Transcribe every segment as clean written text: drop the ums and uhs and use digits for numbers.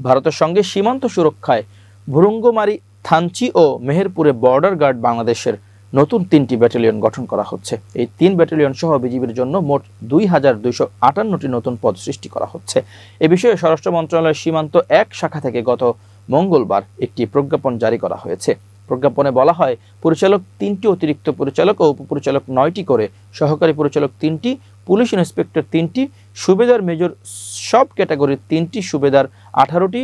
ভারতের সঙ্গে সীমান্ত সুরক্ষায় ভুরুঙ্গমারি, থানচি ও মেহেরপুরে বর্ডার গার্ড বাংলাদেশের নতুন ৩টি ব্যাটালিয়ন গঠন করা হচ্ছে। এই ৩ ব্যাটালিয়ন সহ বিজিবির জন্য মোট ২,২৫৮টি নতুন পদ সৃষ্টি করা হচ্ছে। এ বিষয়ে স্বরাষ্ট্র মন্ত্রণালয়ের সীমান্ত ১ শাখা থেকে গত মঙ্গলবার একটি প্রজ্ঞাপন জারি করা হয়েছে। প্রজ্ঞাপনে বলা হয়, পরিচালক ৩টি, অতিরিক্ত পরিচালক ও উপপরিচালক ৯টি করে, সহকারী পরিচালক ৩টি, পুলিশ ইন্সপেক্টর ৩টি, সুবেদার মেজর সব ক্যাটাগরির ৩টি, সুবেদার 18টি,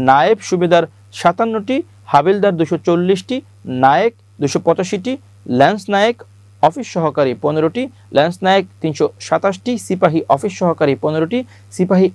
নায়েব সুবেদার 57টি, হাবিলদার 240টি, নায়েক 285টি, ল্যান্স নায়েক অফিস সহকারী 15টি, ল্যান্স নায়েক 327টি, সিপাহী অফিস সহকারী 15টি, সিপাহী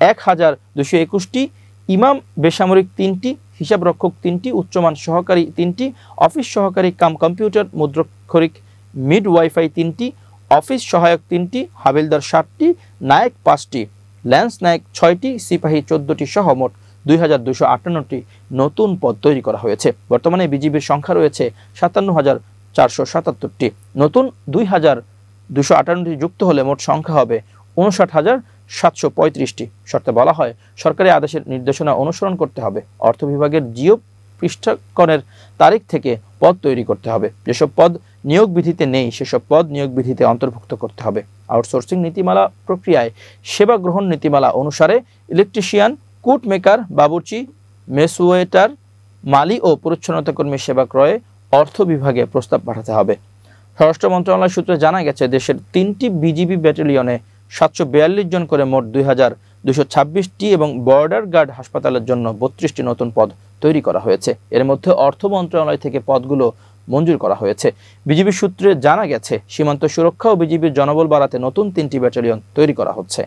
1221টি, ইমাম বেসামরিক 3টি, হিসাবরক্ষক 3টি, উচ্চমান সহকারী 3টি, অফিস সহকারী কাম কম্পিউটার মুদ্রাক্ষরিক মিড ওয়াইফাই 3টি, অফিস সহায়ক 3টি, হাবিলদার 7টি, নায়েক 5টি, ল্যান্স নায়েক 6টি, সিপাহী 14টি সহ মোট ২,২৫৮টি নতুন পদ তৈরি করা হয়েছে। বর্তমানে বিজিবির সংখ্যা রয়েছে ৫৭,৪৭৭টি। নতুন ২,২৫৮টি যুক্ত হলে মোট সংখ্যা হবে ৫৯,৭৩৫টি। শর্তে বলা হয়, সরকারি আদেশের নির্দেশনা অনুসরণ করতে হবে। অর্থ বিভাগের জিও পৃষ্ঠাকনের তারিখ থেকে পদ তৈরি করতে হবে। যেসব পদ নিয়োগ বিধিতে নেই সেসব পদ নিয়োগ বিধিতে অন্তর্ভুক্ত করতে হবে। আউটসোর্সিং নীতিমালা প্রক্রিয়ায় সেবা গ্রহণ নীতিমালা অনুসারে ইলেকট্রিশিয়ান, কুট মেকার, বাবুর্চি, মেসওয়েটার, মালি ও পরিচ্ছন্নতা কর্মী সেবা ক্রয়ে অর্থ বিভাগে প্রস্তাব পাঠাতে হবে। স্বরাষ্ট্র মন্ত্রণালয় সূত্রে জানা গেছে, দেশের 3টি বিজিবি ব্যাটালিয়নে 742 জন করে মোট 2,226টি এবং বর্ডার গার্ড হাসপাতালের জন্য 32টি নতুন পদ তৈরি করা হয়েছে। এর মধ্যে অর্থ মন্ত্রণালয় থেকে পদগুলো মঞ্জুর করা হয়েছে। বিজিবি সূত্রে জানা গেছে, সীমান্ত সুরক্ষা ও বিজিবির জনবল বাড়াতে নতুন 3টি ব্যাটালিয়ন তৈরি করা হচ্ছে।